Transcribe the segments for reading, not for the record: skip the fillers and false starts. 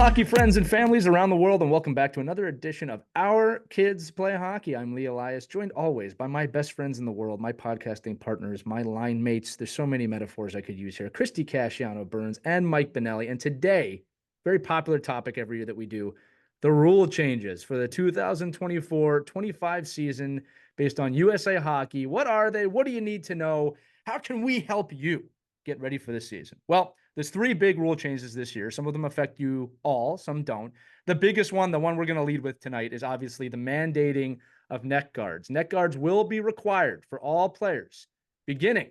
hockey friends and families around the world, and welcome back to another edition of Our Kids Play Hockey. I'm Lee Elias, joined always by my best friends in the world, my podcasting partners, my line mates. There's so many metaphors I could use here. Christie Casciano Burns and Mike Bonelli. And today, very popular topic every year that we do, the rule changes for the 2024-25 season based on USA Hockey. What are they? What do you need to know? How can we help you get ready for the season? Well, there's three big rule changes this year. Some of them affect you all, some don't. The biggest one, the one we're going to lead with tonight, is obviously the mandating of neck guards. Neck guards will be required for all players beginning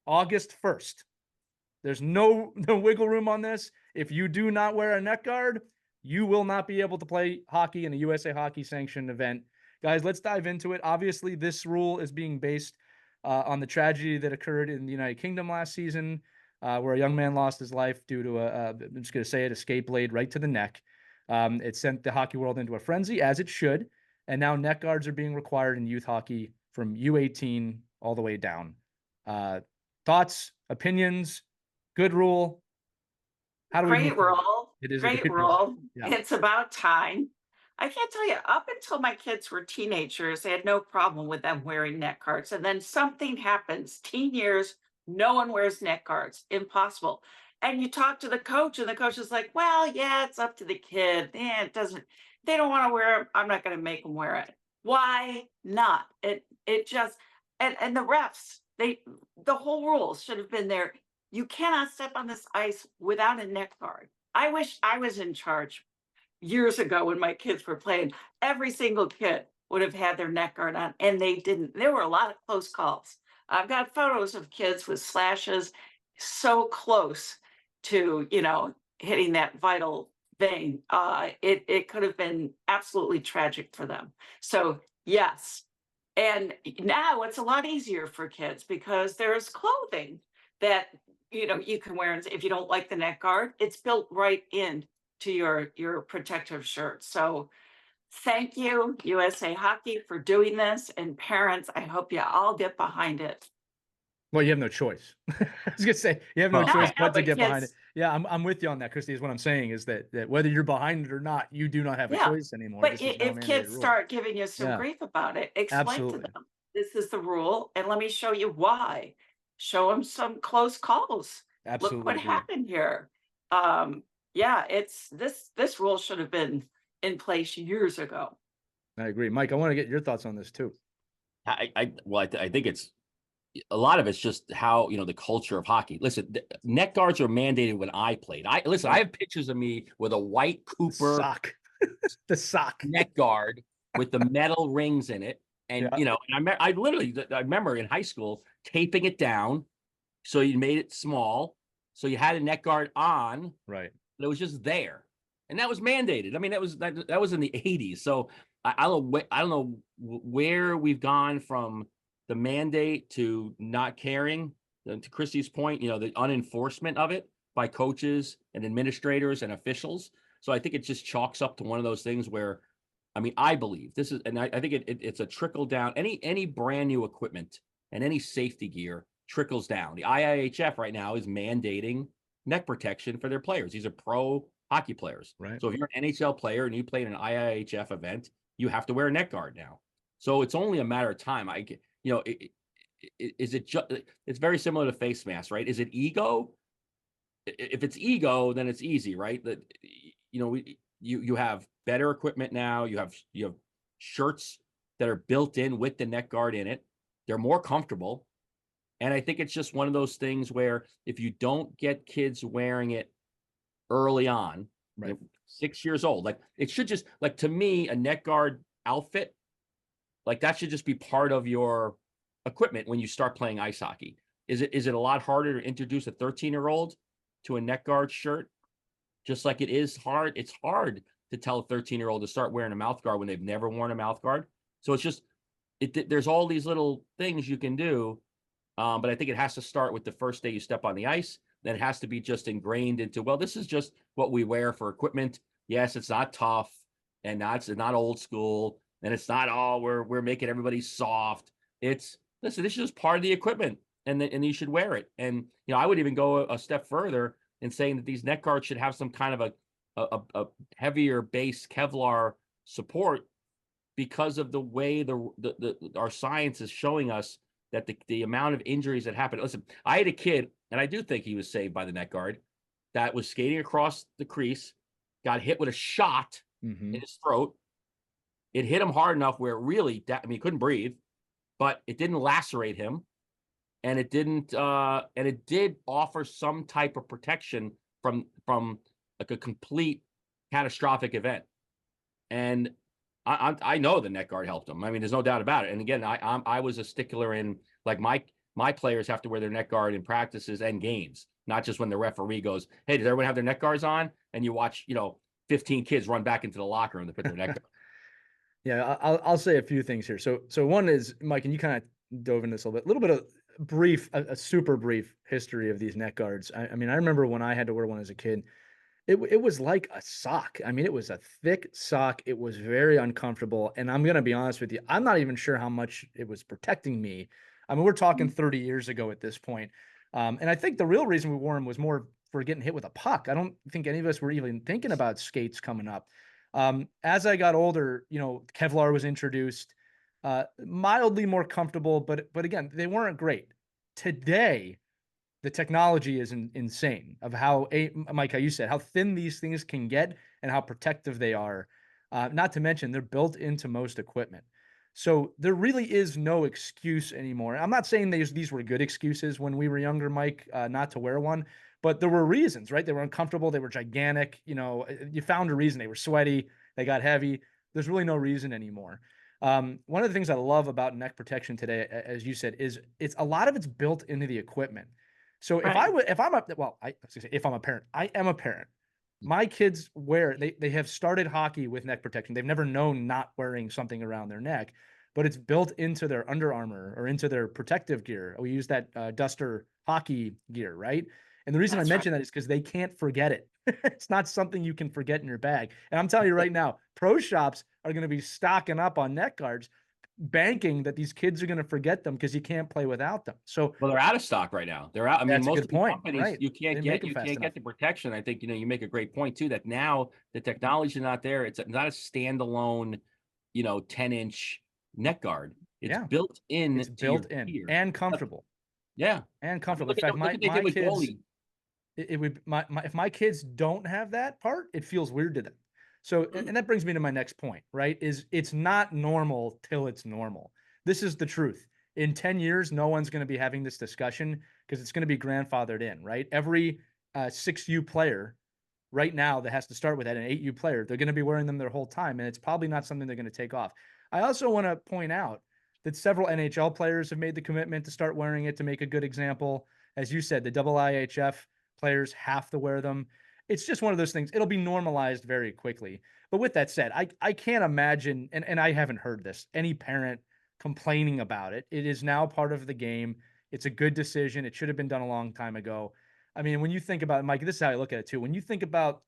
August 1st. There's no wiggle room on this. If you do not wear a neck guard, you will not be able to play hockey in a USA Hockey-sanctioned event. Guys, let's dive into it. Obviously, this rule is being based on the tragedy that occurred in the United Kingdom last season, where a young man lost his life due to I'm just going to say it, escape blade right to the neck. It sent the hockey world into a frenzy, as it should. And now neck guards are being required in youth hockey from U18 all the way down. Thoughts, opinions, good rule? How do we Great rule. It is a Great great rule. Yeah. It's about time. I can't tell you, up until my kids were teenagers, they had no problem with them wearing neck guards. And then something happens, teen years, no one wears neck guards, impossible. And you talk to the coach, and the coach is like, well, yeah, it's up to the kid. Yeah, they don't want to wear them. I'm not going to make them wear it. Why not? It just, and the refs, the whole rules should have been there. You cannot step on this ice without a neck guard. I wish I was in charge years ago when my kids were playing. Every single kid would have had their neck guard on, and they didn't. There were a lot of close calls. I've got photos of kids with slashes so close to, hitting that vital vein. It could have been absolutely tragic for them. So yes. And now it's a lot easier for kids because there's clothing that you can wear. If you don't like the neck guard, it's built right in to your protective shirt. So thank you, USA Hockey, for doing this. And parents, I hope you all get behind it. Well, you have no choice. I was gonna say you have no choice but to get behind it. Yeah, I'm with you on that, Christy. Is what I'm saying is that whether you're behind it or not, you do not have a choice anymore. But if kids start giving you some grief about it, explain to them this is the rule, and let me show you why. Show them some close calls. Absolutely. Look what happened here. It's this rule should have been in place years ago. I agree, Mike. I want to get your thoughts on this too. I think it's a lot of it's just how the culture of hockey. Listen, neck guards are mandated when I played. I have pictures of me with a white Cooper sock, the sock neck guard with the metal rings in it, and and I remember in high school taping it down so you made it small, so you had a neck guard on, right? But it was just there, and that was mandated. I mean, that was in the 80s. So I don't know where we've gone from the mandate to not caring. To Christie's point, the unenforcement of it by coaches and administrators and officials. So I think it just chalks up to one of those things where, I believe this is, and I think it's a trickle down. Any brand new equipment and any safety gear trickles down. The IIHF right now is mandating neck protection for their players. These are pro hockey players. Right. So if you're an NHL player and you play in an IIHF event, you have to wear a neck guard now. So it's only a matter of time. Is it just? It's very similar to face masks, right? Is it ego? If it's ego, then it's easy, right? That you have better equipment now. You have shirts that are built in with the neck guard in it. They're more comfortable, and I think it's just one of those things where if you don't get kids wearing it early on, right, 6 years old, like it should just to me a neck guard outfit, that should just be part of your equipment when you start playing ice hockey. Is it a lot harder to introduce a 13-year-old to a neck guard shirt? Just like it's hard to tell a 13-year-old to start wearing a mouth guard when they've never worn a mouth guard. So it's just there's all these little things you can do, but I think it has to start with the first day you step on the ice. Then it has to be just ingrained into, well, this is just what we wear for equipment. Yes, it's not tough, and it's not old school, and it's not we're making everybody soft. Listen, this is just part of the equipment, and you should wear it. And I would even go a step further in saying that these neck guards should have some kind of a heavier base Kevlar support because of the way our science is showing us that the amount of injuries that happen. Listen, I had a kid, and I do think he was saved by the net guard, that was skating across the crease, got hit with a shot in his throat. It hit him hard enough where it really, he couldn't breathe, but it didn't lacerate him. And it didn't, and it did offer some type of protection from like a complete catastrophic event. And I know the net guard helped him. I mean, there's no doubt about it. And again, I was a stickler in, like, my players have to wear their net guard in practices and games, not just when the referee goes, "Hey, does everyone have their net guards on?" And you watch, 15 kids run back into the locker room to put their net guard. Yeah, I'll say a few things here. So one is, Mike, and you kind of dove into this a little bit of a super brief history of these net guards. I mean, I remember when I had to wear one as a kid, it was like a sock. I mean, it was a thick sock. It was very uncomfortable. And I'm going to be honest with you, I'm not even sure how much it was protecting me. I mean, we're talking 30 years ago at this point. And I think the real reason we wore them was more for getting hit with a puck. I don't think any of us were even thinking about skates coming up. As I got older, Kevlar was introduced, mildly more comfortable, but again, they weren't great. Today, the technology is insane of how, Mike, how you said, how thin these things can get and how protective they are. Not to mention, they're built into most equipment. So there really is no excuse anymore. I'm not saying these were good excuses when we were younger, Mike, not to wear one, but there were reasons, right? They were uncomfortable. They were gigantic. You found a reason. They were sweaty. They got heavy. There's really no reason anymore. One of the things I love about neck protection today, as you said, is a lot of it's built into the equipment. So if I'm a parent, I am a parent. My kids they have started hockey with neck protection. They've never known not wearing something around their neck, but it's built into their Under Armour or into their protective gear. We use that Duster hockey gear, right? And the reason I mention that is because they can't forget it. It's not something you can forget in your bag. And I'm telling you right now, pro shops are going to be stocking up on neck guards, banking that these kids are going to forget them because you can't play without them. So, well, they're out of stock right now. They're out. I mean, that's a most good of the point, companies, right? you can't get the protection. I think, you make a great point too, that now the technology is not there. It's not a standalone, 10-inch neck guard. It's built in. It's built in gear. and comfortable. Yeah. And comfortable. In fact, my kids, if my kids don't have that part, it feels weird to them. So, and that brings me to my next point, right? Is it's not normal till it's normal. This is the truth. In 10 years, no one's going to be having this discussion because it's going to be grandfathered in, right? Every 6U player right now that has to start with that, an 8U player, they're going to be wearing them their whole time. And it's probably not something they're going to take off. I also want to point out that several NHL players have made the commitment to start wearing it to make a good example. As you said, the IIHF players have to wear them. It's just one of those things. It'll be normalized very quickly. But with that said, I can't imagine, and I haven't heard this, any parent complaining about it. It is now part of the game. It's a good decision. It should have been done a long time ago. I mean, when you think about it, Mike, this is how I look at it too. When you think about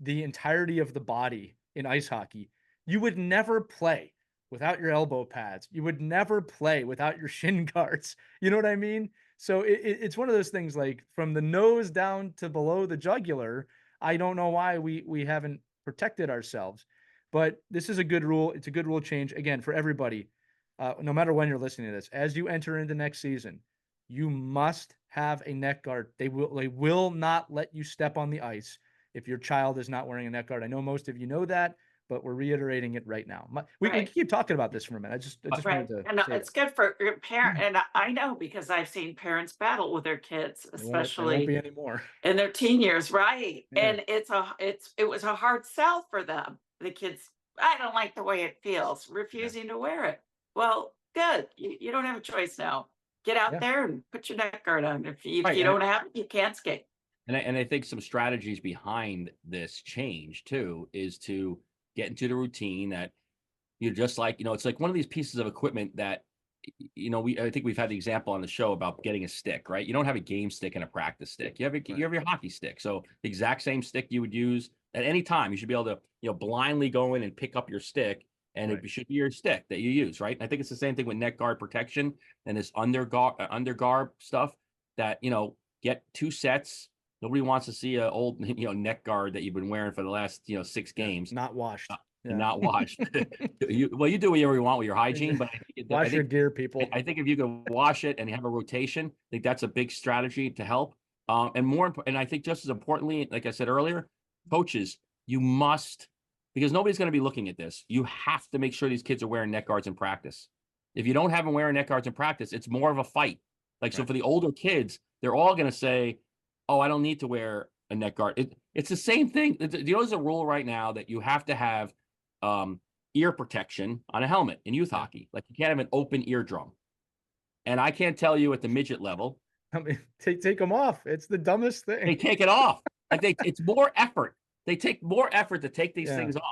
the entirety of the body in ice hockey, you would never play without your elbow pads. You would never play without your shin guards. You know what I mean? So it's one of those things, like from the nose down to below the jugular. I don't know why we haven't protected ourselves, but this is a good rule. It's a good rule change again for everybody. No matter when you're listening to this, as you enter into next season, you must have a neck guard. They will not let you step on the ice if your child is not wearing a neck guard. I know most of you know that, but we're reiterating it right now. We can keep talking about this for a minute. I just wanted to and it's good for your parent. And I know because I've seen parents battle with their kids, especially there won't be anymore in their teen years, right? Yeah. And it was a hard sell for them. The kids, I don't like the way it feels, refusing to wear it. Well, good. You don't have a choice now. Get out there and put your neck guard on. If you don't have it, you can't skate. And I think some strategies behind this change too is to get into the routine that you're just like, it's like one of these pieces of equipment that, I think we've had the example on the show about getting a stick, right? You don't have a game stick and a practice stick. You have your hockey stick. So the exact same stick you would use at any time. You should be able to, blindly go in and pick up your stick, and it should be your stick that you use, right? And I think it's the same thing with neck guard protection and this underguard stuff that, get 2 sets Nobody wants to see an old, neck guard that you've been wearing for the last, 6 games. Not washed. And not washed. You do whatever you want with your hygiene, but Wash your gear, people. I think if you can wash it and have a rotation, I think that's a big strategy to help. And I think just as importantly, like I said earlier, coaches, you must, because nobody's going to be looking at this. You have to make sure these kids are wearing neck guards in practice. If you don't have them wearing neck guards in practice, it's more of a fight. Like, so for the older kids, they're all going to say, oh, I don't need to wear a neck guard. It's the same thing. There's a rule right now that you have to have ear protection on a helmet in youth hockey. Like, you can't have an open eardrum. And I can't tell you at the midget level. I mean, take them off. It's the dumbest thing. They take it off. Like, it's more effort. They take more effort to take these things off.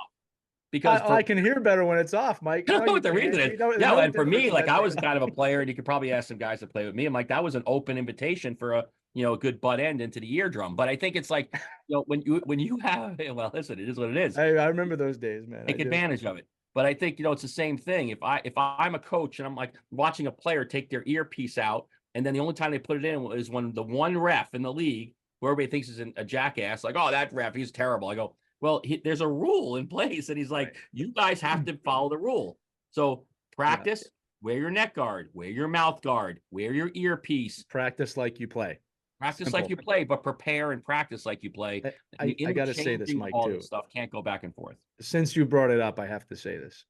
Because I can hear better when it's off, Mike. I don't know what the reason is. And for me, like, I was kind of a player, and you could probably ask some guys to play with me. I'm like, that was an open invitation for a good butt end into the eardrum. But I think it's like, when you have, well, listen, it is what it is. I remember those days, man. Take advantage of it. But I think, it's the same thing. If I'm a coach and I'm like watching a player take their earpiece out, and then the only time they put it in is when the one ref in the league, where everybody thinks is a jackass, like, oh, that ref, he's terrible. I go, well, there's a rule in place, and he's like, you guys have to follow the rule. So practice, wear your neck guard, wear your mouth guard, wear your earpiece. Practice like you play. Practice Simple. Like you play, but prepare and practice like you play. I got to say this, Mike, too. Stuff can't go back and forth. Since you brought it up, I have to say this.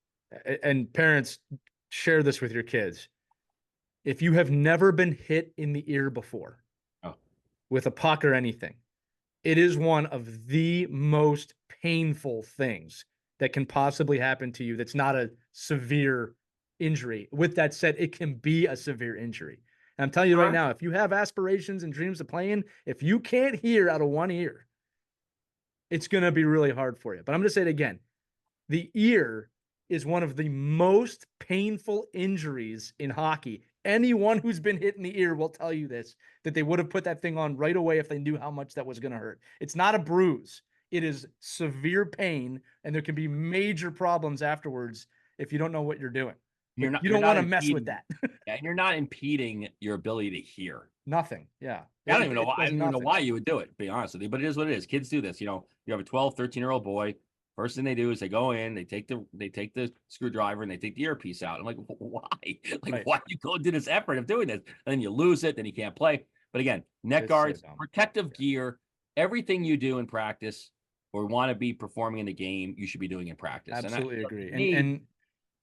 And parents, share this with your kids. If you have never been hit in the ear before with a puck or anything, it is one of the most painful things that can possibly happen to you. That's not a severe injury. With that said, it can be a severe injury. And I'm telling you right now, if you have aspirations and dreams of playing, if you can't hear out of one ear, it's going to be really hard for you. But I'm going to say it again. The ear is one of the most painful injuries in hockey. Anyone who's been hit in the ear will tell you this, that they would have put that thing on right away if they knew how much that was going to hurt. It's not a bruise. It is severe pain, and there can be major problems afterwards if you don't know what you're doing. You don't want to mess with that. And you're not impeding your ability to hear. Nothing. Yeah. I don't even know why. I don't even know why you would do it, to be honest with you, but it is what it is. Kids do this. You have a 12, 13-year-old boy. First thing they do is they go in, they take the screwdriver, and they take the earpiece out. I'm like, why? Like, why do you go do this effort of doing this? And then you lose it, then you can't play. But again, neck guards, protective gear, everything you do in practice or want to be performing in the game, you should be doing in practice. Absolutely agree. And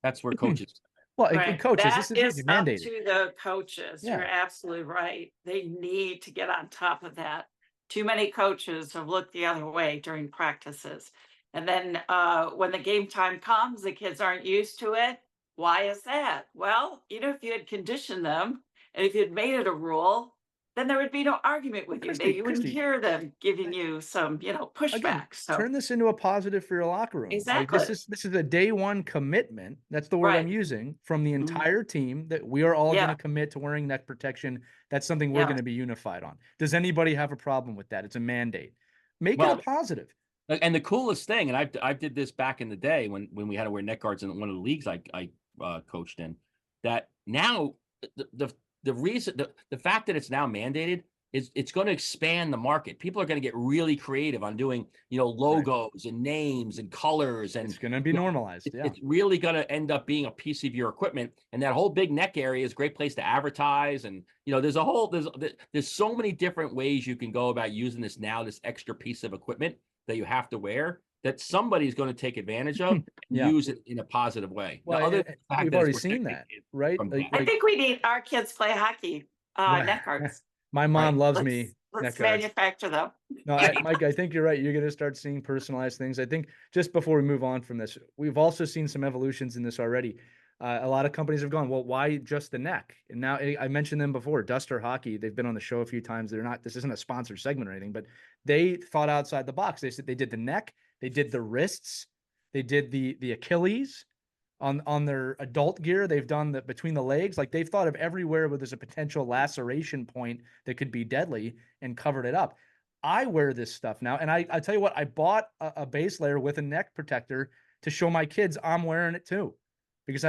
that's where coaches. Well, coaches, this is mandated. Up to the coaches. Yeah. You're absolutely right. They need to get on top of that. Too many coaches have looked the other way during practices. And then when the game time comes, the kids aren't used to it. Why is that? Well, if you had conditioned them and if you had made it a rule, then there would be no argument with you. You wouldn't hear them giving you some, pushback. So turn this into a positive for your locker room. Exactly. Like, this is a day one commitment. That's the word I'm using from the entire team, that we are all going to commit to wearing neck protection. That's something we're going to be unified on. Does anybody have a problem with that? It's a mandate. Make it a positive. And the coolest thing, and I did this back in the day when we had to wear neck guards in one of the leagues I coached in, that now the reason, the fact that it's now mandated is it's going to expand the market. People are going to get really creative on doing, logos and names and colors, and it's going to be normalized. It's really going to end up being a piece of your equipment. And that whole big neck area is a great place to advertise. And, there's so many different ways you can go about using this extra piece of equipment that you have to wear, that somebody's going to take take of and use it in a positive way. Well, now, we've already seen that, right? I think we need our kids play hockey neck guards. My mom loves me. Let's manufacture them. No, Mike, I think you're right. You're going to start seeing personalized things. I think just before we move on from this, we've also seen some evolutions in this already. A lot of companies have gone, well, why just the neck? And now I mentioned them before, Duster Hockey. They've been on the show a few times. This isn't a sponsored segment or anything, but they thought outside the box. They said they did the neck, they did the wrists, they did the Achilles on their adult gear. They've done the between the legs. Like, they've thought of everywhere where there's a potential laceration point that could be deadly and covered it up. I wear this stuff now. And I tell you what, I bought a base layer with a neck protector to show my kids I'm wearing it too. Because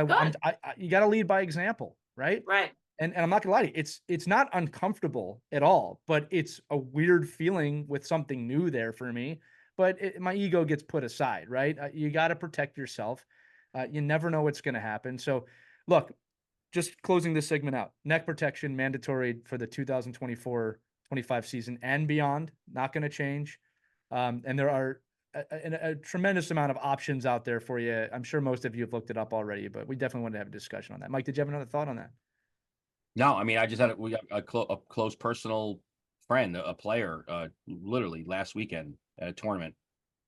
you got to lead by example, right? Right. And I'm not gonna lie to you, it's not uncomfortable at all, but it's a weird feeling with something new there for me. But my ego gets put aside, right? You got to protect yourself. You never know what's going to happen. So, look, just closing this segment out, neck protection mandatory for the 2024-25 season and beyond, not going to change. And there are a tremendous amount of options out there for you. I'm sure most of you have looked it up already, but we definitely wanted to have a discussion on that. Mike, did you have another thought on that? No, I mean, I just had we got a close personal friend, a player, literally last weekend at a tournament,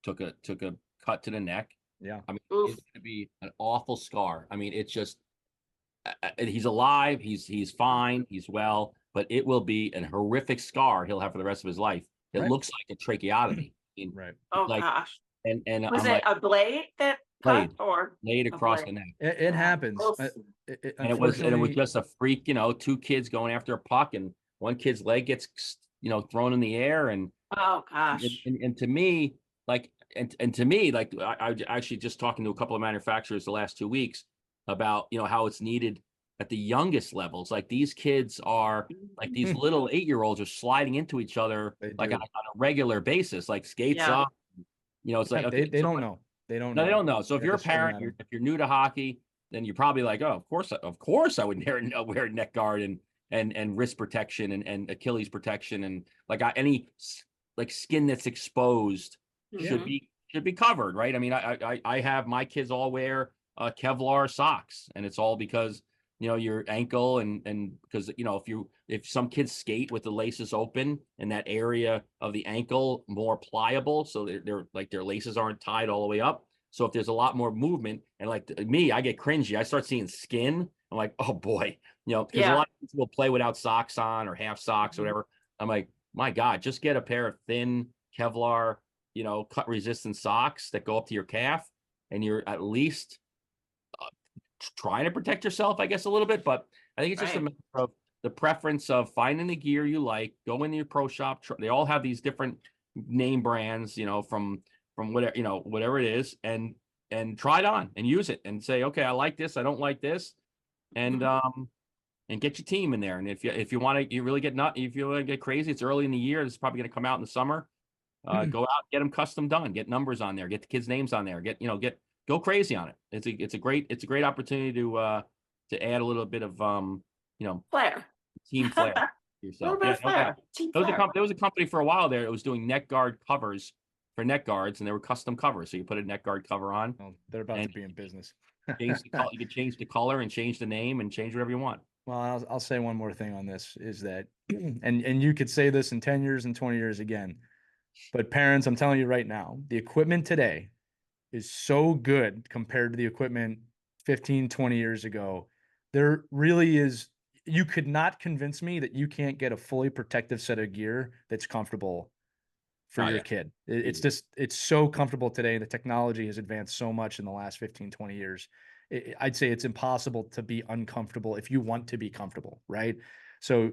took a cut to the neck. Yeah. I mean, Oof. it's going to be an awful scar. I mean, it's just he's alive, he's fine, he's well, but it will be an horrific scar he'll have for the rest of his life. It Right. looks like a tracheotomy. Right. Oh Like, gosh. and Was I'm it like, a blade that cut or laid a across blade? the neck. It happens. Oof. And it was Unfortunately, just a freak, two kids going after a puck, and one kid's leg gets thrown in the air, and Oh gosh. and to me, like, and to me, like, I actually just talking to a couple of manufacturers the last 2 weeks about how it's needed at the youngest levels. Like, these kids are like these little 8-year-olds are sliding into each other They like do. on a regular basis, like skates Yeah. off. It's like, okay, they don't know. They don't no, know. they don't know. So You if have you're a to swing parent, at 'em. if you're new to hockey, then you're probably like, oh, of course, I would wear neck guard and wrist protection and Achilles protection, and like any like skin that's exposed should Mhm. be covered, right? I mean, I have my kids all wear Kevlar socks, and it's all because your ankle and because if some kids skate with the laces open and that area of the ankle more pliable, so they're like their laces aren't tied all the way up. So if there's a lot more movement, and like me, I get cringy. I start seeing skin. I'm like, oh boy, because a Yeah. lot of people play without socks on or half socks or whatever. I'm like, my God, just get a pair of thin Kevlar, cut resistant socks that go up to your calf, and you're at least trying to protect yourself, I guess, a little bit. But I think it's just a Right. matter of the preference of finding the gear you like, go in your pro shop. They all have these different name brands, from whatever it is, and try it on and use it and say, okay, I like this, I don't like this, and get your team in there. And if you want to, you really if you want to get crazy, it's early in the year. This is probably going to come out in the summer. Go out, get them custom done, get numbers on there, get the kids' names on there, go crazy on it. It's a great opportunity to add a little bit of Flair. team flair to A yourself. little bit Yeah, of no doubt. flair. Team flair. There was a company for a while there. It was doing neck guard covers for neck guards, and they were custom covers. So you put a neck guard cover on, Well, they're about and to be in business. change the color. You could change the color and change the name and change whatever you want. Well, I'll say one more thing on this is that, and you could say this in 10 years and 20 years again, but parents, I'm telling you right now, the equipment today is so good compared to the equipment 15, 20 years ago. There really is, you could not convince me that you can't get a fully protective set of gear that's comfortable for Oh, your yeah. kid. It's Easy. just, it's so comfortable today. The technology has advanced so much in the last 15, 20 years. I'd say it's impossible to be uncomfortable if you want to be comfortable, right? So,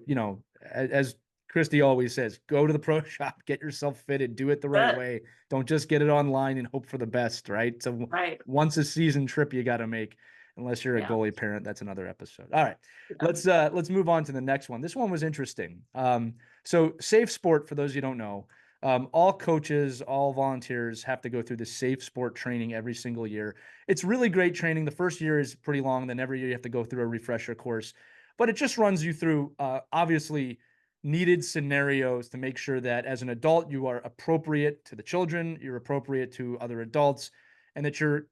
as Christie always says, go to the pro shop, get yourself fitted, do it the right But way. Don't just get it online and hope for the best, right? So right. once a season trip you got to make, unless you're a Yeah. goalie parent, that's another episode. All right, Yeah. let's move on to the next one. This one was interesting. So SafeSport, for those you don't know, all coaches, all volunteers have to go through the SafeSport training every single year. It's really great training. The first year is pretty long. Then every year you have to go through a refresher course, but it just runs you through obviously needed scenarios to make sure that as an adult, you are appropriate to the children, you're appropriate to other adults, and that you're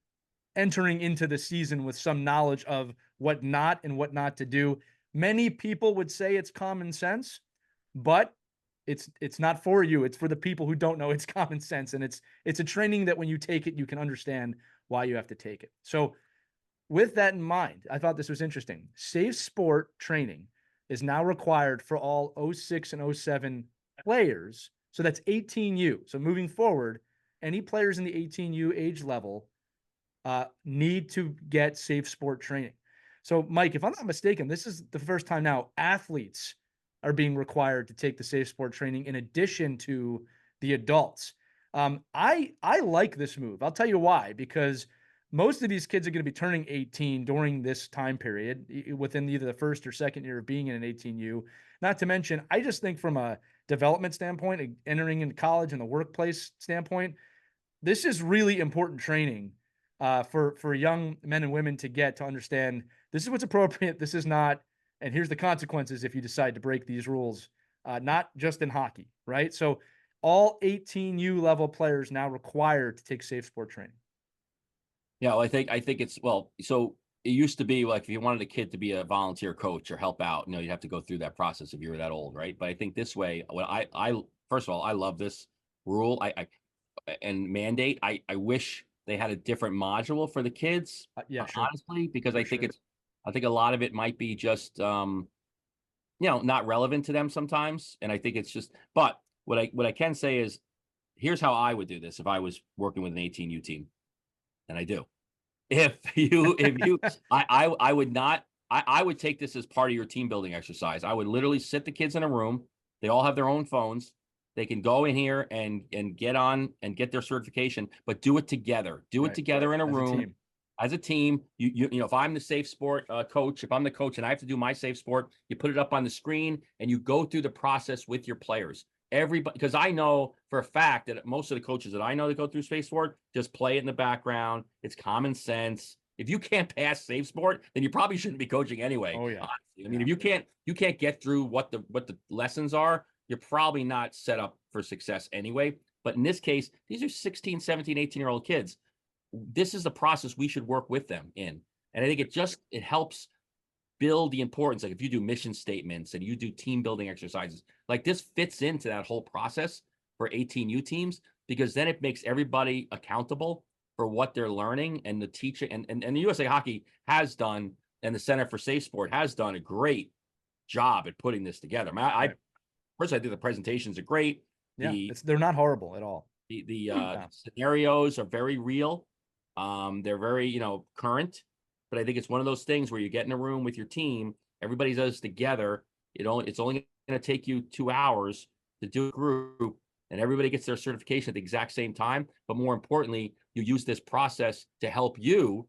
entering into the season with some knowledge of what not and what not to do. Many people would say it's common sense, but it's not for you. It's for the people who don't know it's common sense. And it's a training that when you take it, you can understand why you have to take it. So with that in mind, I thought this was interesting. SafeSport training is now required for all 06 and 07 players. So that's 18U. So moving forward, any players in the 18U age level need to get SafeSport training. So, Mike, if I'm not mistaken, this is the first time now athletes are being required to take the SafeSport training in addition to the adults. I like this move. I'll tell you why. Because most of these kids are going to be turning 18 during this time period within either the first or second year of being in an 18U. Not to mention, I just think from a development standpoint, entering into college and the workplace standpoint, this is really important training for young men and women to get to understand this is what's appropriate. This is not, and here's the consequences if you decide to break these rules, not just in hockey, right? So all 18U level players now required to take SafeSport training. Yeah, well, I think it's, well, so it used to be like if you wanted a kid to be a volunteer coach or help out, you'd have to go through that process if you were that old, right? But I think this way, what I first of all, I love this rule. I and mandate. I wish they had a different module for the kids. Yeah, sure. Honestly, because For I think sure. I think a lot of it might be just not relevant to them sometimes. And I think it's just, but what I can say is, here's how I would do this if I was working with an 18U team, and I do. If you I would not, I would take this as part of your team building exercise. I would literally sit the kids in a room. They all have their own phones. They can go in here and get on and get their certification, but do it together. Do it together in a room as a team. You know, if I'm the SafeSport coach, if I'm the coach and I have to do my SafeSport, you put it up on the screen and you go through the process with your players. Everybody, because I know for a fact that most of the coaches that I know that go through SafeSport just play it in the background. It's common sense. If you can't pass SafeSport, then you probably shouldn't be coaching anyway. Oh yeah. I mean, if you can't get through what the lessons are, you're probably not set up for success anyway. But in this case, these are 16, 17, 18-year-old kids. This is the process we should work with them in. And I think it helps build the importance. Like if you do mission statements and you do team building exercises, like this fits into that whole process for 18U teams, because then it makes everybody accountable for what they're learning, and the teaching and the USA Hockey has done, and the Center for SafeSport has done a great job at putting this together. I mean, personally, I think the presentations are great. Yeah, they're not horrible at all. The scenarios are very real. They're very, current, but I think it's one of those things where you get in a room with your team, everybody does together. It's only going to take you 2 hours to do a group, and everybody gets their certification at the exact same time. But more importantly, you use this process to help you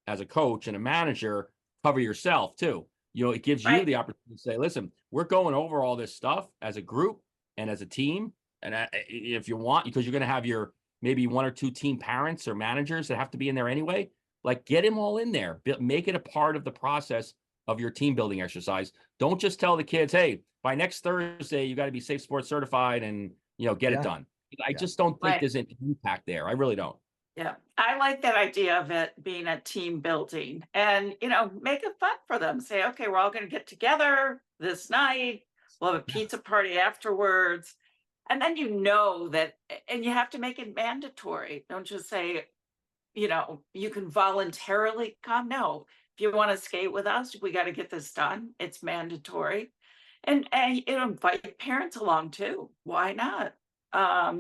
as a coach and a manager cover yourself too. It gives you the opportunity to say, listen, we're going over all this stuff as a group and as a team. And if you want, because you're going to have your maybe 1 or 2 team parents or managers that have to be in there anyway, like get them all in there, make it a part of the process of your team building exercise. Don't just tell the kids, hey, by next Thursday, you got to be SafeSport certified and, get it done. I just don't think there's an impact there. I really don't. Yeah, I like that idea of it being a team building and, make it fun for them. Say, okay, we're all going to get together this night. We'll have a pizza party afterwards. And then that, and you have to make it mandatory. Don't just say, you can voluntarily come. No, if you want to skate with us, we got to get this done. It's mandatory. And invite parents along too. Why not? I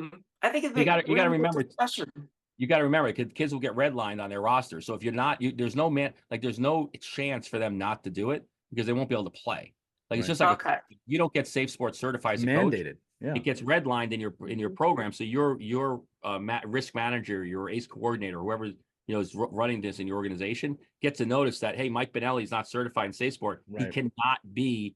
think it's you got to remember. Discussion. You got to remember, kids will get redlined on their roster. So if you're not, there's no chance for them not to do it because they won't be able to play. Like it's just like you don't get SafeSport certified as a mandated. Coach. Yeah. It gets redlined in your program. So your risk manager, your ACE coordinator, whoever is running this in your organization gets a notice that, hey, Mike Bonelli is not certified in SafeSport. He cannot be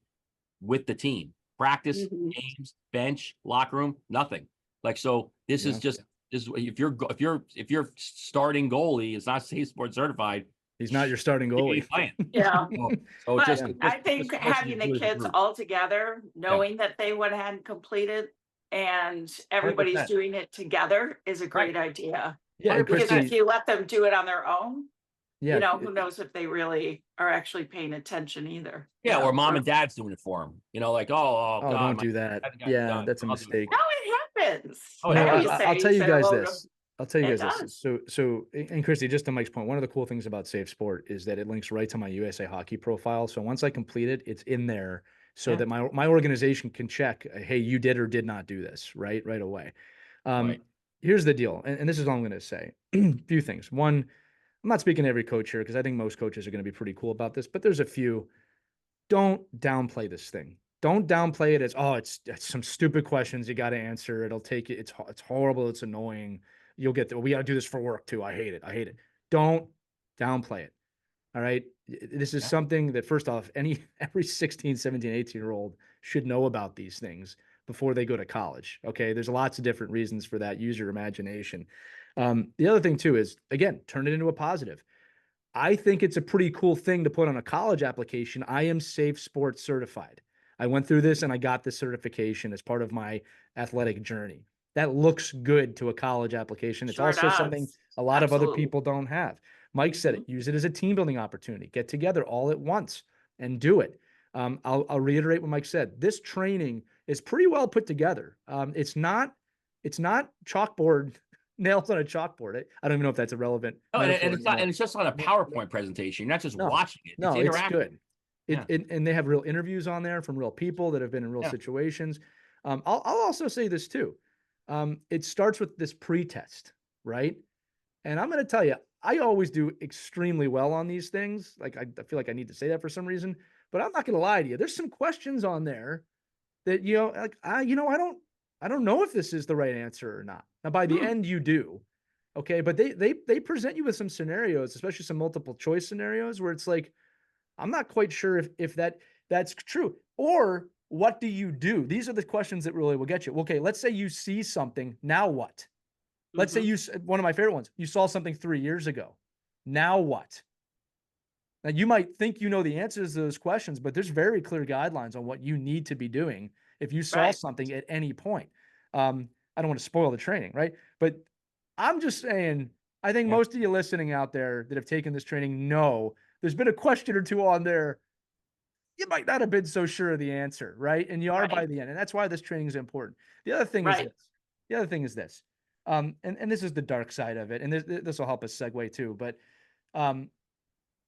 with the team. Practice, games, bench, locker room, nothing. Like so, this is just. If your starting goalie is not SafeSport certified, he's not your starting goalie. Yeah. So I think having the kids all together, knowing that they hadn't completed, and everybody's 100%. Doing it together is a great idea. Yeah, because if you let them do it on their own, yeah, who knows if they really are actually paying attention either. Yeah, or mom and dad's doing it for them. Like, oh God, don't do that. Yeah, that's a mistake. No, it happens. I'll tell you guys this. I'll tell you guys this. So, and Christy, just to Mike's point, one of the cool things about SafeSport is that it links right to my USA Hockey profile. So once I complete it, it's in there so that my organization can check, hey, you did or did not do this right away. Here's the deal, and this is all I'm going to say. A few things. One, I'm not speaking to every coach here because I think most coaches are going to be pretty cool about this, but there's a few. Don't downplay this thing. Don't downplay it as, it's some stupid questions you got to answer. It'll take it. It's horrible. It's annoying. You'll get there. We got to do this for work too. I hate it. Don't Downplay it. All right. This is Yeah. something that, first off, every 16, 17, 18-year-old should know about these things before they go to college. Okay. There's lots of different reasons for that. Use your imagination. The other thing too is, again, turn it into a positive. I think it's a pretty cool thing to put on a college application. I am SafeSport certified. I went through this and I got this certification as part of my athletic journey. That looks good to a college application. It's Sure also something does. a lot of other Absolutely. people don't have. Mike said Mhm. it. Use it as a team building opportunity. Get together all at once and do it. I'll reiterate what Mike said. This training is pretty well put together. It's not chalkboard nails on a chalkboard. I don't even know if that's a relevant Oh, metaphor it's not, anymore. and it's just on a PowerPoint presentation. You're not just No, watching it; it's no, it's interactive. good. Yeah, And they have real interviews on there from real people that have been in real yeah. situations. I'll also say this too. It starts with this pre-test, right? And I'm going to tell you, I always do extremely well on these things. Like I feel like I need to say that for some reason, but I'm not going to lie to you. There's some questions on there that like I don't know if this is the right answer or not. Now by the Hmm. end you do. Okay, but they present you with some scenarios, especially some multiple choice scenarios where it's like I'm not quite sure if that's true. Or what do you do? These are the questions that really will get you. Okay, let's say you see something, now what? Let's say Mhm. one of my favorite ones, you saw something 3 years ago. Now what? Now, you might think you know the answers to those questions, but there's very clear guidelines on what you need to be doing if you saw Right. something at any point. I don't want to spoil the training, right? But I'm just saying, I think Yeah. most of you listening out there that have taken this training know there's been a question or two on there. You might not have been so sure of the answer, right? And you are by Right. the end. And that's why this training is important. The other thing is Right. this. The other thing is this. And this is the dark side of it. And this will help us segue too. But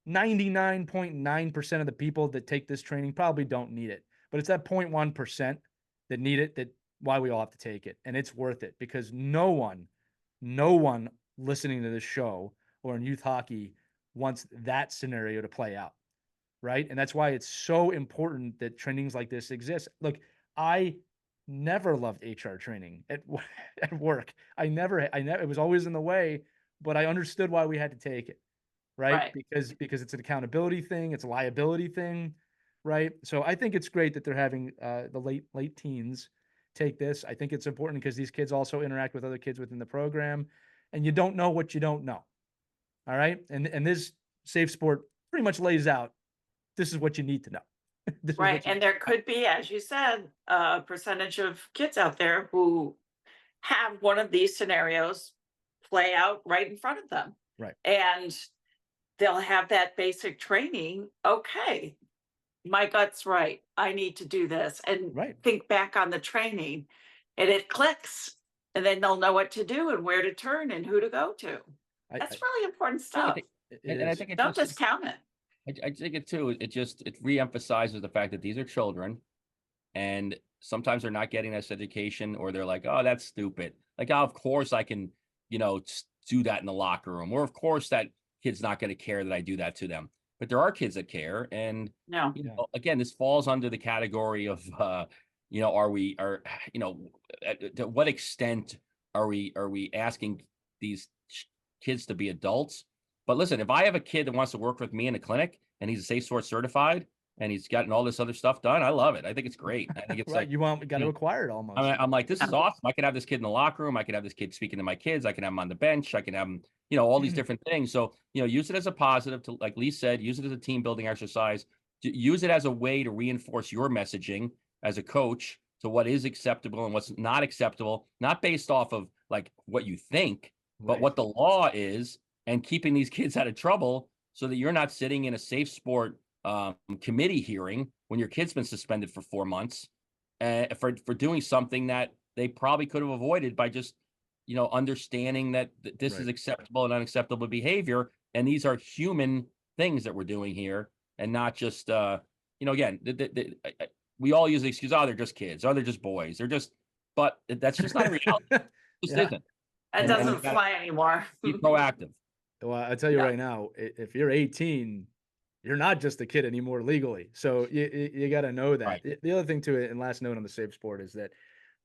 99.9% of the people that take this training probably don't need it. But it's that 0.1% that need it, that why we all have to take it. And it's worth it because no one listening to this show or in youth hockey wants that scenario to play out. Right. And that's why it's so important that trainings like this exist. Look, I never loved HR training at work. It was always in the way, but I understood why we had to take it. Right. Right. Because it's an accountability thing. It's a liability thing. Right. So I think it's great that they're having the late teens take this. I think it's important because these kids also interact with other kids within the program and you don't know what you don't know. All right. And this SafeSport pretty much lays out this is what you need to know. This is Right. what you And there could be, as you said, a percentage of kids out there who have one of these scenarios play out right in front of them. right. And they'll have that basic training. Okay, my gut's right. I need to do this and Right. think back on the training and it clicks. And then they'll know what to do and where to turn and who to go to. I That's really important No, I stuff. think, it and I is. think it Don't just, discount it. I think it too. It reemphasizes the fact that these are children, and sometimes they're not getting this education, or they're like, "Oh, that's stupid." Like, "Oh, of course I can, do that in the locker room," or "Of course that kid's not going to care that I do that to them." But there are kids that care, and No. Yeah. again, this falls under the category of, to what extent are we asking these kids to be adults? But listen, if I have a kid that wants to work with me in a clinic and he's a SafeSport certified and he's gotten all this other stuff done, I love it. I think it's great. I think it's Right. like, You got you to know, acquire it almost. I'm like, this Yeah. is awesome. I could have this kid in the locker room. I could have this kid speaking to my kids. I can have him on the bench. I can have him, all these different things. So, use it as a positive to, like Lee said, use it as a team building exercise. Use it as a way to reinforce your messaging as a coach to what is acceptable and what's not acceptable, not based off of like what you think, but Right. what the law is, and keeping these kids out of trouble so that you're not sitting in a SafeSport committee hearing when your kid's been suspended for 4 months for doing something that they probably could have avoided by just understanding that this is Right. acceptable and unacceptable behavior, and these are human things that we're doing here, and not just again, we all use the excuse, oh, they're just kids, oh, they're just boys, but that's just not a reality. It just Yeah. isn't. That And you doesn't gotta fly anymore. be proactive. Well, I tell you Yeah. right now, if you're 18, you're not just a kid anymore legally. So you got to know that. Right. The other thing to it, and last note on the SafeSport is that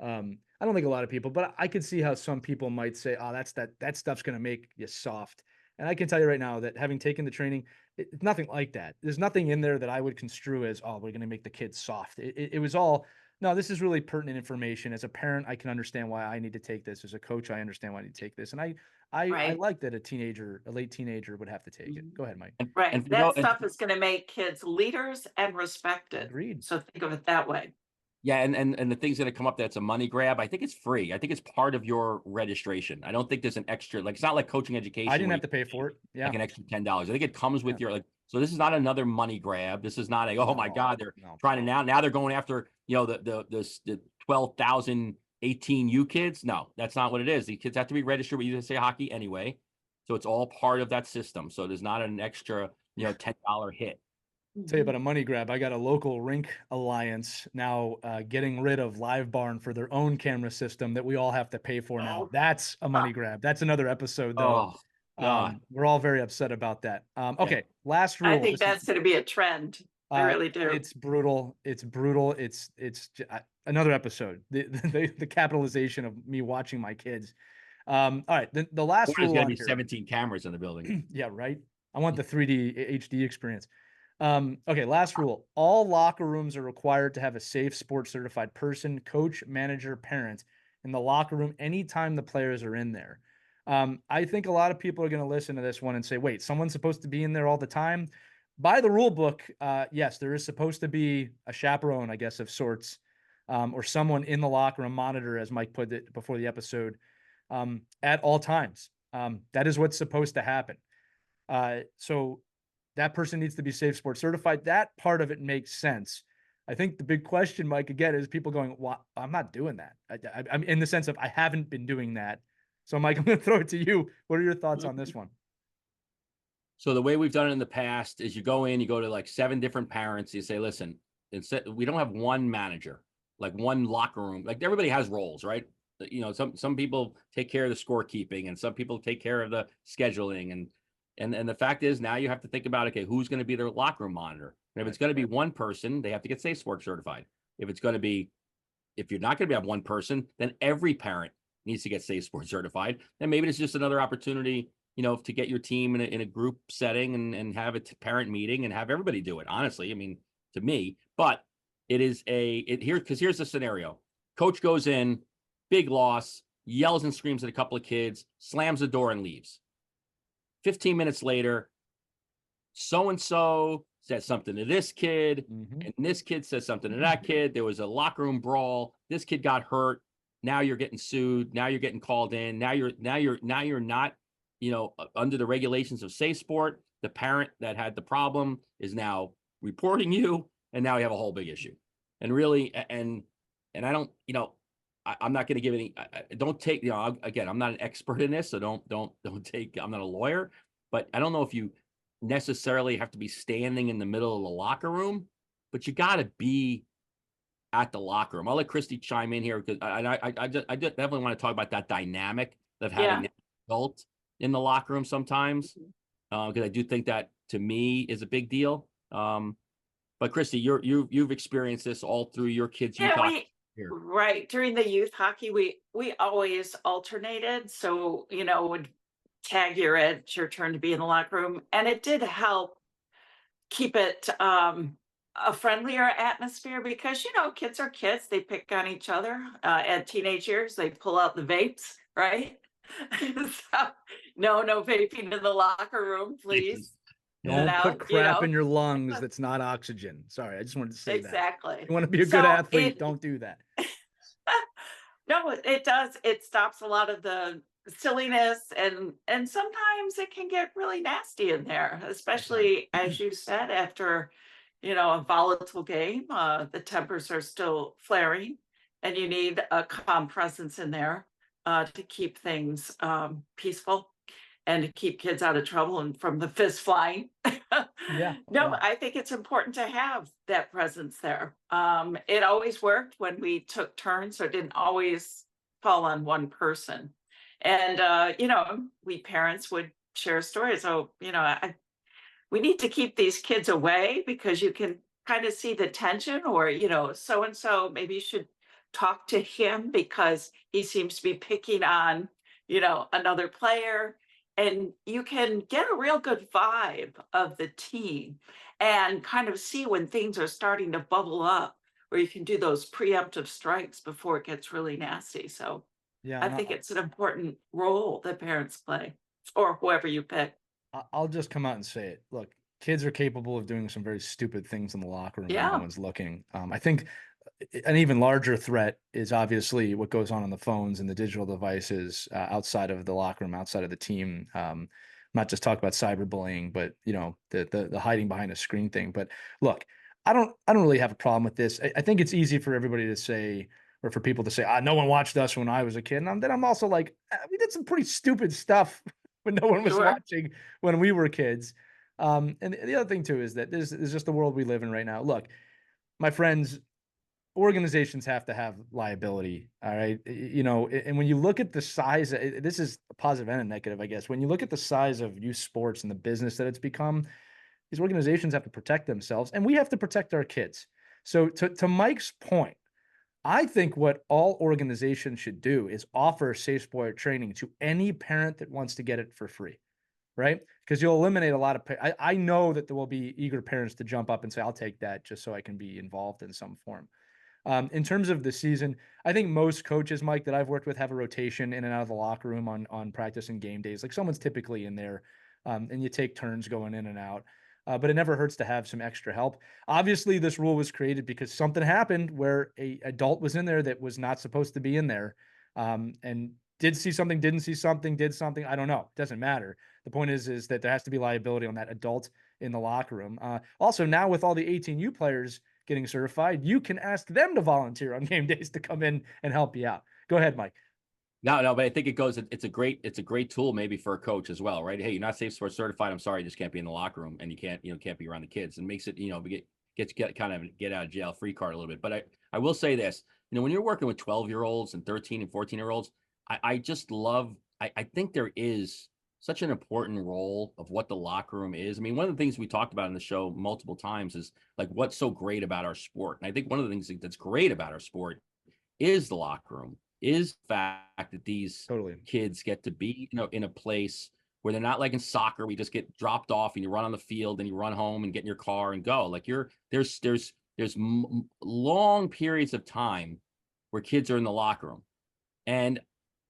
I don't think a lot of people, but I could see how some people might say, "Oh, that stuff's going to make you soft." And I can tell you right now that having taken the training, it's nothing like that. There's nothing in there that I would construe as, oh, we're going to make the kids soft. It was all, no, this is really pertinent information. As a parent, I can understand why I need to take this. As a coach, I understand why I need to take this. And I Right. like that a late teenager would have to take it. Go ahead, Mike. Right. for That and stuff is going to make kids leaders and respected. Agreed. So think of it that way. yeah, and the things that have come up that's a money grab, I think it's free. I think it's part of your registration. I don't think there's an extra, like it's not like coaching education. I didn't where have to pay for it. Yeah. like an extra $10. I think it comes with your so this is not another money grab. This is not a, oh my God, they're trying to now they're going after, the 12,000 18U kids. No, that's not what it is. The kids have to be registered with USA Hockey anyway. So it's all part of that system. So there's not an extra, $10 hit. Tell you about a money grab. I got a local rink alliance now getting rid of Live Barn for their own camera system that we all have to pay for now. That's a money grab. That's another episode, though. Oh, God. We're all very upset about that. Okay, last rule. I think that's going to be a trend. I really do. It's brutal. It's brutal. It's another episode. The capitalization of me watching my kids. All right, the last rule. There's going to be 17 cameras in the building. Yeah, right. I want the 3D HD experience. Okay, last rule. All locker rooms are required to have a SafeSport certified person, coach, manager, parent in the locker room anytime the players are in there. I think a lot of people are going to listen to this one and say, wait, someone's supposed to be in there all the time? By the rule book, yes, there is supposed to be a chaperone, I guess, of sorts, or someone in the locker room monitor, as Mike put it before the episode, at all times. That is what's supposed to happen. So that person needs to be SafeSport certified. That part of it makes sense. I think the big question, Mike, again, is people going, well, I'm not doing that. I'm in the sense of I haven't been doing that. So, Mike, I'm going to throw it to you. What are your thoughts on this one? So the way we've done it in the past is you go to like 7 different parents. You say, listen, we don't have one manager, like one locker room. Like everybody has roles, right? Some people take care of the scorekeeping and some people take care of the scheduling. And the fact is now you have to think about, okay, who's going to be their locker room monitor? And if it's going to be one person, they have to get SafeSport certified. If you're not going to have one person, then every parent needs to get SafeSport certified. And maybe it's just another opportunity, to get your team in a group setting and have a parent meeting and have everybody do it. Honestly, I mean, to me, but it is here's the scenario. Coach goes in, big loss, yells and screams at a couple of kids, slams the door and leaves. 15 minutes later, so-and-so said something to this kid, and this kid says something to that kid. There was a locker room brawl. This kid got hurt. Now you're getting sued. Now you're getting called in. Now you're not, under the regulations of SafeSport. The parent that had the problem is now reporting you, and now you have a whole big issue. And really, and I don't, I'm not going to give any. Don't take. Again, I'm not an expert in this, so don't take. I'm not a lawyer, but I don't know if you necessarily have to be standing in the middle of the locker room, but you got to be at the locker room. I'll let Christie chime in here because I definitely want to talk about that dynamic of having an adult in the locker room sometimes, because I do think that to me is a big deal. But Christie, you've experienced this all through your kids' youth hockey. Right. During the youth hockey, we always alternated. So, would tag it's your turn to be in the locker room. And it did help keep it a friendlier atmosphere because, kids are kids. They pick on each other. At teenage years, they pull out the vapes, right? So, no vaping in the locker room, please. Don't put crap in your lungs that's not oxygen. Sorry, I just wanted to say that. Exactly. You want to be a good athlete, don't do that. No, it does. It stops a lot of the silliness and sometimes it can get really nasty in there, especially as you said, after, a volatile game, the tempers are still flaring and you need a calm presence in there to keep things peaceful and to keep kids out of trouble and from the fist flying. I think it's important to have that presence there. It always worked when we took turns, so it didn't always fall on one person. And, we parents would share stories. So, we need to keep these kids away because you can kind of see the tension or, so-and-so, maybe you should talk to him because he seems to be picking on, another player. and you can get a real good vibe of the team and kind of see when things are starting to bubble up, where you can do those preemptive strikes before it gets really nasty. So Yeah, I and think it's an important role that parents play, or whoever you pick. I'll just come out and say it. Look, kids are capable of doing some very stupid things in the locker room when no Yeah, one's looking. I think an even larger threat is obviously what goes on the phones and the digital devices outside of the locker room, outside of the team. Not just talk about cyberbullying, but the hiding behind a screen thing. But look, I don't really have a problem with this. I think it's easy for everybody to say, or for people to say, no one watched us when I was a kid. And then I'm also like, we did some pretty stupid stuff when no one was sure. watching when we were kids. And the other thing too is that this is just the world we live in right now. Look, my friends, organizations have to have liability. All right. And when you look at the size, this is a positive and a negative, I guess. When you look at the size of youth sports and the business that it's become, these organizations have to protect themselves and we have to protect our kids. So to Mike's point, I think what all organizations should do is offer SafeSport training to any parent that wants to get it for free, right? Because you'll eliminate a lot of. I know that there will be eager parents to jump up and say, "I'll take that just so I can be involved in some form." In terms of the season, I think most coaches, Mike, that I've worked with have a rotation in and out of the locker room on practice and game days. Like someone's typically in there, and you take turns going in and out. But it never hurts to have some extra help. Obviously, this rule was created because something happened where a adult was in there that was not supposed to be in there, and did see something, didn't see something, did something. I don't know. It doesn't matter. The point is that there has to be liability on that adult in the locker room. Also, now with all the 18U players getting certified, you can ask them to volunteer on game days to come in and help you out. Go ahead, Mike. No, but I think it's a great tool maybe for a coach as well, right? Hey, you're not SafeSport certified. I'm sorry, you just can't be in the locker room and you can't be around the kids, and makes it, get kind of get out of jail free card a little bit. But I will say this, when you're working with 12-year-olds and 13 and 14-year-olds, I just love, I think there is such an important role of what the locker room is. I mean, one of the things we talked about in the show multiple times is like what's so great about our sport. And I think one of the things that's great about our sport is the locker room, is the fact that these Totally. kids get to be, in a place where they're not like in soccer, we just get dropped off and you run on the field and you run home and get in your car and go. Like there's long periods of time where kids are in the locker room. And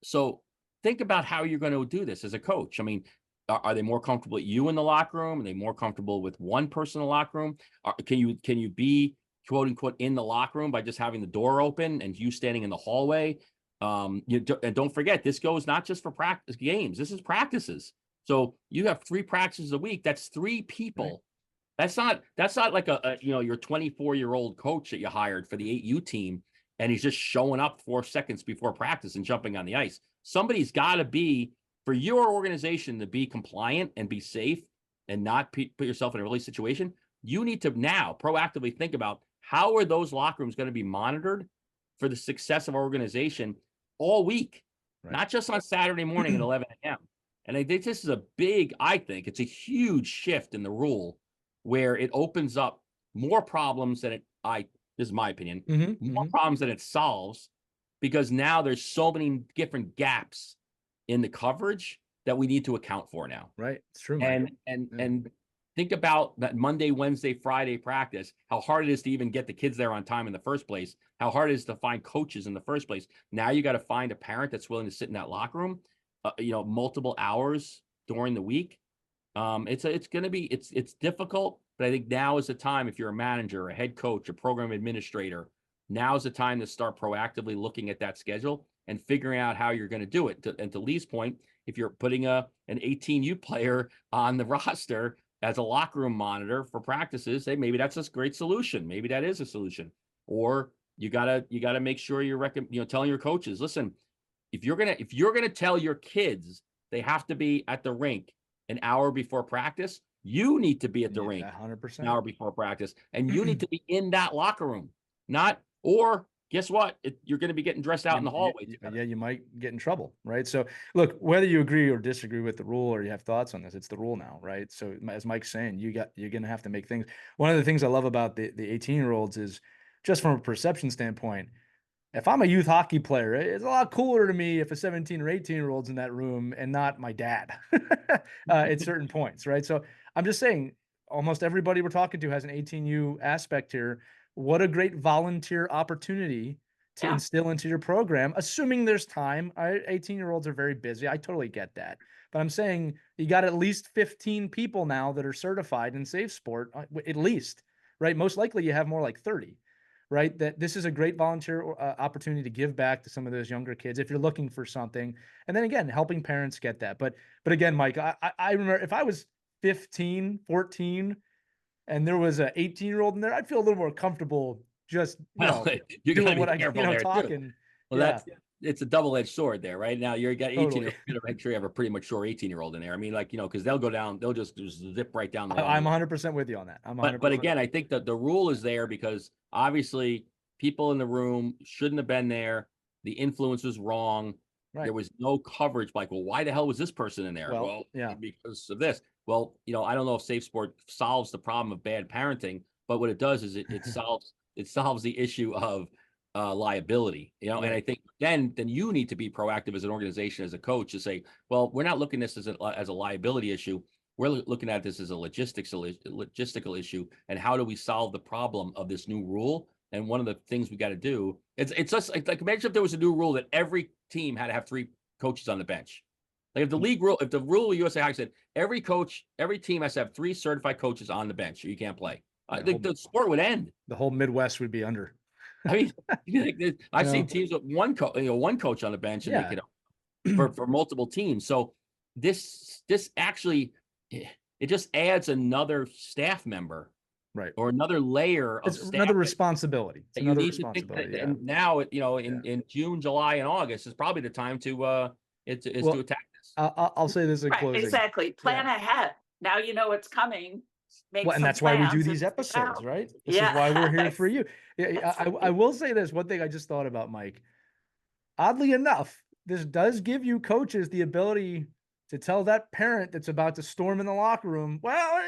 so think about how you're going to do this as a coach. I mean, are they more comfortable with you in the locker room? Are they more comfortable with one person in the locker room? Can you be quote unquote in the locker room by just having the door open and you standing in the hallway? And don't forget, this goes not just for practice games. This is practices. So you have 3 practices a week. That's 3 people. Right. That's not like your 24-year-old coach that you hired for the 8U team, and he's just showing up 4 seconds before practice and jumping on the ice. Somebody's got to be, for your organization to be compliant and be safe and not put yourself in a really situation. You need to now proactively think about how are those locker rooms going to be monitored for the success of our organization all week, right, not just on Saturday morning at 11 a.m. And I think this is I think it's a huge shift in the rule where it opens up more problems than this is my opinion, more problems than it solves, because now there's so many different gaps in the coverage that we need to account for now. Right. It's true, Mike. And think about that Monday, Wednesday, Friday practice, how hard it is to even get the kids there on time in the first place, how hard it is to find coaches in the first place. Now you got to find a parent that's willing to sit in that locker room, multiple hours during the week. It's difficult, but I think now is the time, if you're a manager, a head coach, a program administrator, now is the time to start proactively looking at that schedule and figuring out how you're going to do it. And to Lee's point, if you're putting an 18U player on the roster as a locker room monitor for practices, hey, maybe that's a great solution. Maybe that is a solution. Or you gotta make sure you're telling your coaches, listen, if you're gonna tell your kids they have to be at the rink an hour before practice, you need to be at the rink 100%. an hour before practice, and you need to be in that locker room. Or guess what? You're going to be getting dressed out in the hallway. Yeah, you might get in trouble, right? So look, whether you agree or disagree with the rule or you have thoughts on this, it's the rule now, right? So as Mike's saying, you're going to have to make things. One of the things I love about the 18-year-olds is, just from a perception standpoint, if I'm a youth hockey player, it's a lot cooler to me if a 17 or 18-year-old's in that room and not my dad at certain points, right? So I'm just saying, almost everybody we're talking to has an 18U aspect here. What a great volunteer opportunity to instill into your program, assuming there's time. 18-year-olds are very busy. I totally get that. But I'm saying you got at least 15 people now that are certified in SafeSport, at least, right? Most likely you have more like 30. Right, that this is a great volunteer opportunity to give back to some of those younger kids if you're looking for something, and then again helping parents get that. But again, Mike, I remember if I was 15, 14, and there was an 18-year-old in there, I'd feel a little more comfortable just doing what I talking. Well, it's a double-edged sword there, right? Now you got 18. Totally. You make sure you have a pretty mature 18-year-old in there. I mean, like, because they'll go down, they'll just zip right down the line. I'm 100% with you on that. But again, I think that the rule is there because obviously people in the room shouldn't have been there. The influence was wrong. Right. There was no coverage. Like, well, why the hell was this person in there? Well, because of this. Well, I don't know if SafeSport solves the problem of bad parenting, but what it does is it solves the issue of liability, and I think then you need to be proactive as an organization, as a coach, to say, well, we're not looking at this as a liability issue. We're looking at this as a logistical issue, and how do we solve the problem of this new rule? And one of the things we got to do, it's just like imagine if there was a new rule that every team had to have 3 coaches on the bench. Like if the league rule, if the rule of USA Hockey said every team has to have 3 certified coaches on the bench, or you can't play, the sport would end. The whole Midwest would be under. I mean, I've seen teams with one coach on the bench, and for multiple teams. So this actually, it just adds another staff member, right, or another layer of staff, another responsibility. It's another responsibility. And now, in June, July, and August is probably the time to attack this. I'll say this in closing. Exactly. Plan ahead. Now you know it's coming. And that's why we do these episodes, right? This is why we're here for you. I will say this one thing I just thought about, Mike. Oddly enough, this does give you coaches the ability to tell that parent that's about to storm in the locker room, well,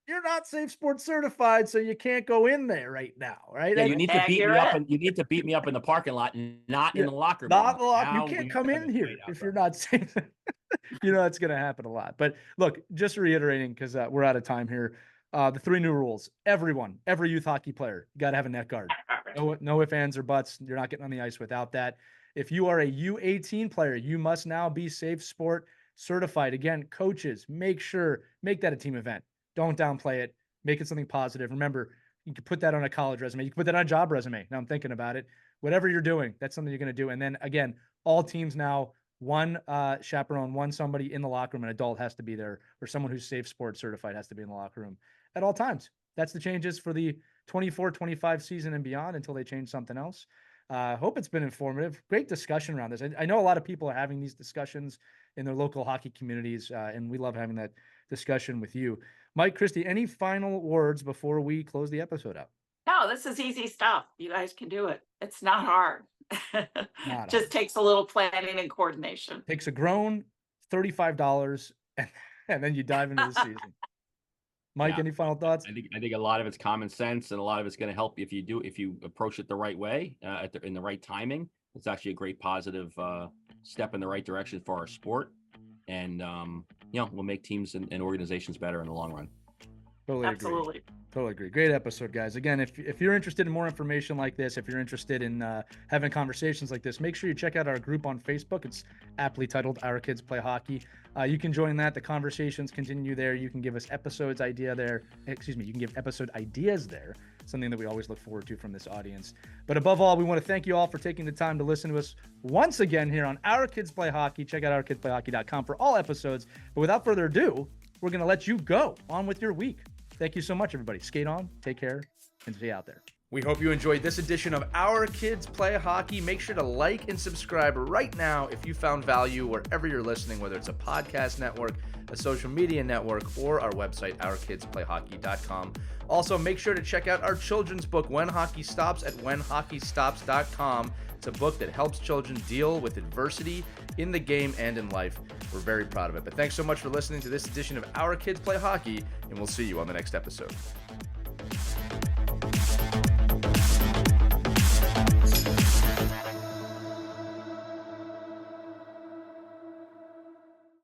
you're not SafeSport certified, so you can't go in there right now, right? Yeah, you need to beat me up, and you need to beat me up in the parking lot, and not in the locker room. Not the locker. You can't come in here if you're not safe. It's going to happen a lot. But look, just reiterating, because we're out of time here. The 3 new rules. Every youth hockey player, you got to have a net guard. No ifs, ands, or buts. You're not getting on the ice without that. If you are a U18 player, you must now be SafeSport certified. Again, coaches, make that a team event. Don't downplay it. Make it something positive. Remember, you can put that on a college resume. You can put that on a job resume. Now I'm thinking about it. Whatever you're doing, that's something you're going to do. And then again, all teams now, 1 chaperone, 1 somebody in the locker room, an adult has to be there, or someone who's SafeSport certified has to be in the locker room at all times. That's the changes for the 24-25 season and beyond until they change something else. Hope it's been informative. Great discussion around this. I know a lot of people are having these discussions in their local hockey communities, and we love having that discussion with you. Mike, Christie, any final words before we close the episode out? No, this is easy stuff. You guys can do it. It's not hard. Just takes a little planning and coordination. Takes a grown $35 and then you dive into the season. Mike, any final thoughts? I think a lot of it's common sense, and a lot of it's going to help if you approach it the right way, in the right timing. It's actually a great positive step in the right direction for our sport, and we'll make teams and organizations better in the long run. Totally agree. Great episode, guys. Again, if you're interested in more information like this, if you're interested in having conversations like this, make sure you check out our group on Facebook. It's aptly titled Our Kids Play Hockey. You can join that. The conversations continue there. You can give us episode ideas there. Something that we always look forward to from this audience. But above all, we want to thank you all for taking the time to listen to us once again here on Our Kids Play Hockey. Check out ourkidsplayhockey.com for all episodes. But without further ado, we're going to let you go on with your week. Thank you so much, everybody. Skate on, take care, and stay out there. We hope you enjoyed this edition of Our Kids Play Hockey. Make sure to like and subscribe right now if you found value wherever you're listening, whether it's a podcast network, a social media network, or our website, ourkidsplayhockey.com. Also, make sure to check out our children's book, When Hockey Stops, at whenhockeystops.com. It's a book that helps children deal with adversity in the game and in life. We're very proud of it. But thanks so much for listening to this edition of Our Kids Play Hockey, and we'll see you on the next episode.